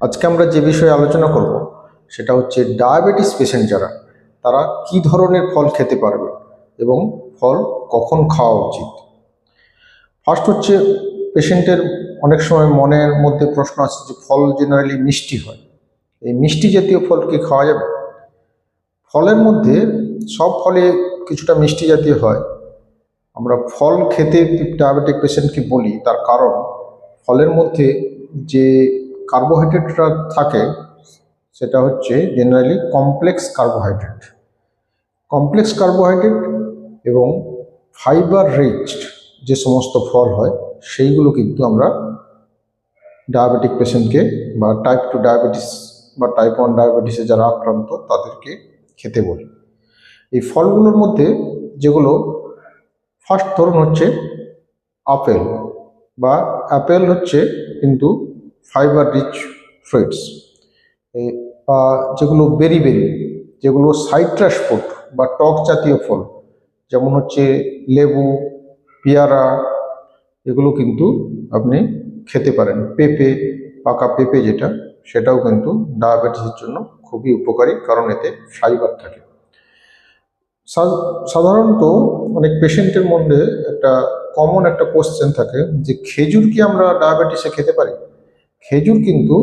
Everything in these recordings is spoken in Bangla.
আজকে আমরা যে বিষয়ে আলোচনা করব সেটা হচ্ছে ডায়াবেটিস পেশেন্ট যারা তারা কি ধরনের ফল খেতে পারবে এবং ফল কখন খাওয়া উচিত। ফার্স্ট হচ্ছে পেশেন্টের অনেক সময় মনের মধ্যে প্রশ্ন আসে যে ফল জেনারেলি মিষ্টি হয়, এই মিষ্টি জাতীয় ফল কি খাওয়া যাবে? ফলের মধ্যে সব ফলে কিছুটা মিষ্টি জাতীয় হয়। আমরা ফল খেতে ডায়াবেটিক পেশেন্টকে বলি, তার কারণ ফলের মধ্যে যে কার্বোহাইড্রেটটা থাকে সেটা হচ্ছে জেনারেলি কমপ্লেক্স কার্বোহাইড্রেট এবং ফাইবার রিচ যে সমস্ত ফল হয় সেইগুলো কিন্তু আমরা ডায়াবেটিক পেশেন্টকে বা টাইপ 2 ডায়াবেটিস বা টাইপ 1 ডায়াবেটিসে যারা আক্রান্ত তাদেরকে খেতে বলি। এই ফলগুলোর মধ্যে যেগুলো ফার্স্ট ধরুন হচ্ছে আপেল বা অ্যাপেল হচ্ছে কিন্তু ফাইবার রিচ ফ্রুটস, বা যেগুলো বেরি যেগুলো সাইট্রাস ফ্রুট বা টক জাতীয় ফল যেমন হচ্ছে লেবু, পেয়ারা, এগুলো কিন্তু আপনি খেতে পারেন। পাকা পেঁপে যেটা, সেটাও কিন্তু ডায়াবেটিসের জন্য খুবই উপকারী, কারণ এতে ফাইবার থাকে। সাধারণত অনেক পেশেন্টের মধ্যে কমন একটা কোশ্চেন থাকে যে খেজুর কি আমরা ডায়াবেটিসে খেতে পারি? খেজুর কিন্তু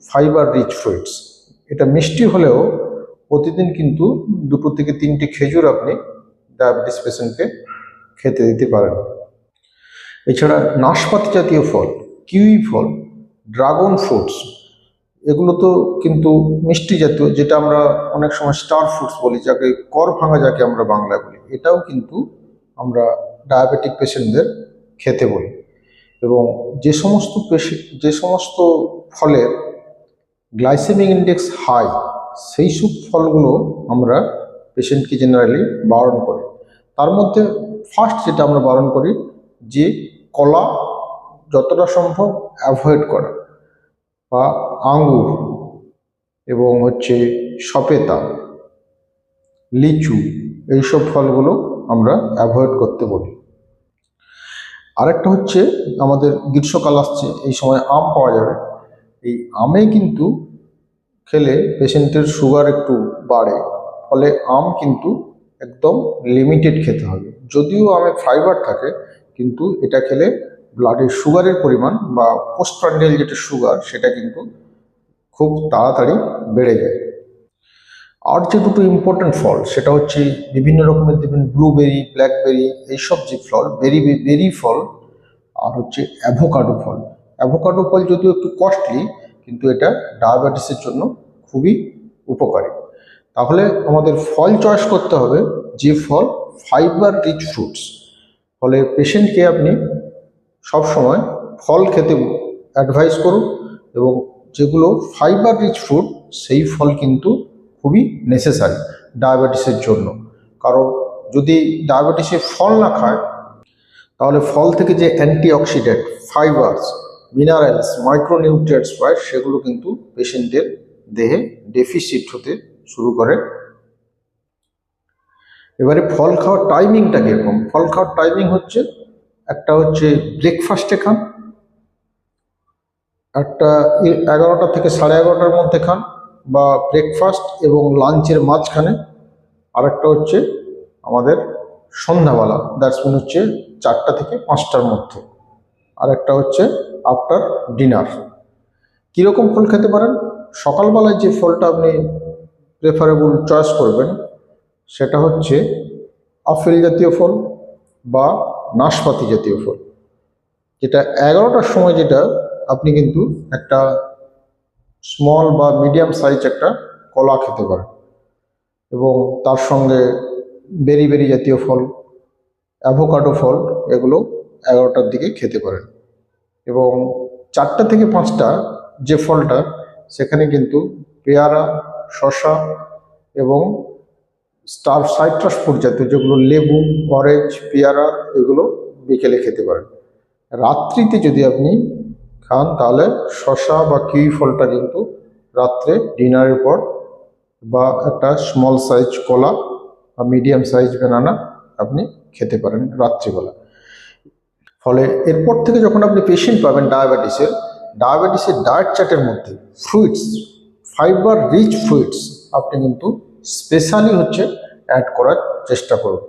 ফাইবার রিচ ফ্রুটস, এটা মিষ্টি হলেও প্রতিদিন কিন্তু 2 থেকে 3টি খেজুর আপনি ডায়াবেটিস পেশেন্টকে খেতে দিতে পারেন। এছাড়া নাশপাতি জাতীয় ফল, কিউই ফল, ড্রাগন ফ্রুটস, এগুলো তো কিন্তু মিষ্টি জাতীয়, যেটা আমরা অনেক সময় স্টার ফ্রুটস বলি, যাকে কর ভাঙা যাকে আমরা বাংলায় বলি, এটাও কিন্তু আমরা ডায়াবেটিক পেশেন্টদের খেতে বলি। এবং যে সমস্ত ফলের গ্লাইসেমিক ইন্ডেক্স হাই, সেই সব ফলগুলো আমরা পেশেন্টকে জেনারেলি বারণ করি। তার মধ্যে ফার্স্ট যেটা আমরা বারণ করি যে কলা যতটা সম্ভব অ্যাভয়েড করা, বা আঙ্গুর এবং হচ্ছে সপেতা, লিচু, এইসব ফলগুলো আমরা অ্যাভয়েড করতে বলি। আরেকটা হচ্ছে আমাদের গ্রীষ্মকাল আসছে, এই সময় আম পাওয়া যাবে। এই আমে কিন্তু খেলে পেশেন্টের সুগার একটু বাড়ে, ফলে আম কিন্তু একদম লিমিটেড খেতে হবে। যদিও আমে ফাইবার থাকে, কিন্তু এটা খেলে ব্লাডের সুগারের পরিমাণ বা পোস্টপ্রান্ডিয়াল যেটা সুগার, সেটা কিন্তু খুব তাড়াতাড়ি বেড়ে যায়। আর যে দুটো ইম্পর্টেন্ট ফল সেটা হচ্ছে বিভিন্ন রকমের দেখবেন ব্লুবেরি, ব্ল্যাকবেরি, এইসব যে ফল, বেরি ফল, আর হচ্ছে অ্যাভোকাডো ফল যদিও একটু কস্টলি, কিন্তু এটা ডায়াবেটিসের জন্য খুবই উপকারী। তাহলে আমাদের ফল চয়েস করতে হবে যে ফল ফাইবার রিচ ফ্রুটস। ফলে পেশেন্টকে আপনি সবসময় ফল খেতে অ্যাডভাইস করুন, এবং যেগুলো ফাইবার রিচ ফ্রুট সেই ফল কিন্তু খুবই নেসেসারি ডায়াবেটিসের জন্য। কারণ যদি ডায়াবেটিসে ফল না খায়, তাহলে ফল থেকে যে অ্যান্টিঅক্সিডেন্ট, ফাইবার্স, মিনারেলস, মাইক্রোনিউট্রিয়েন্টস পায়, সেগুলো কিন্তু পেশেন্টের দেহে ডেফিসিট হতে শুরু করে। এবারে ফল খাওয়ার টাইমিংটা কীরকম? ফল খাওয়ার টাইমিং হচ্ছে, একটা হচ্ছে ব্রেকফাস্টে খান, একটা 11টা থেকে 11:30টার মধ্যে খান, বা ব্রেকফাস্ট এবং লাঞ্চের মাঝখানে। আরেকটা হচ্ছে আমাদের সন্ধ্যাবেলা, দ্যাটস মিন হচ্ছে 4টা থেকে 5টার মধ্যে। আর একটা হচ্ছে আফটার ডিনার। কীরকম ফল খেতে পারেন? সকালবেলায় যে ফলটা আপনি প্রেফারেবল চয়েস করবেন সেটা হচ্ছে আপেল জাতীয় ফল বা নাশপাতি জাতীয় ফল, যেটা 11টার সময় যেটা আপনি কিন্তু একটা স্মল বা মিডিয়াম সাইজ একটা কলা খেতে পারেন, এবং তার সঙ্গে বেরি জাতীয় ফল, অ্যাভোকাডো ফল, এগুলো 11টার দিকে খেতে পারেন। এবং 4টা থেকে 5টা যে ফলটা, সেখানে কিন্তু পেয়ারা, শসা এবং সাইট্রাস ফ্রুট জাতীয় যেগুলো লেবু, অরেঞ্জ, পেয়ারা, এগুলো বিকেলে খেতে পারেন। রাত্রিতে যদি আপনি খান তাহলে শসা বা কিউই ফলটা কিন্তু রাত্রে ডিনারের পর, বা একটা স্মল সাইজ কলা বা মিডিয়াম সাইজ ব্যানানা আপনি খেতে পারেন রাত্রিবেলা। ফলে এরপর থেকে যখন আপনি পেশেন্ট পাবেন ডায়াবেটিসের, ডায়াবেটিসের ডায়েট চার্টের মধ্যে ফ্রুইটস, ফাইবার রিচ ফ্রুইটস আপনি কিন্তু স্পেশালি হচ্ছে অ্যাড করার চেষ্টা করুন।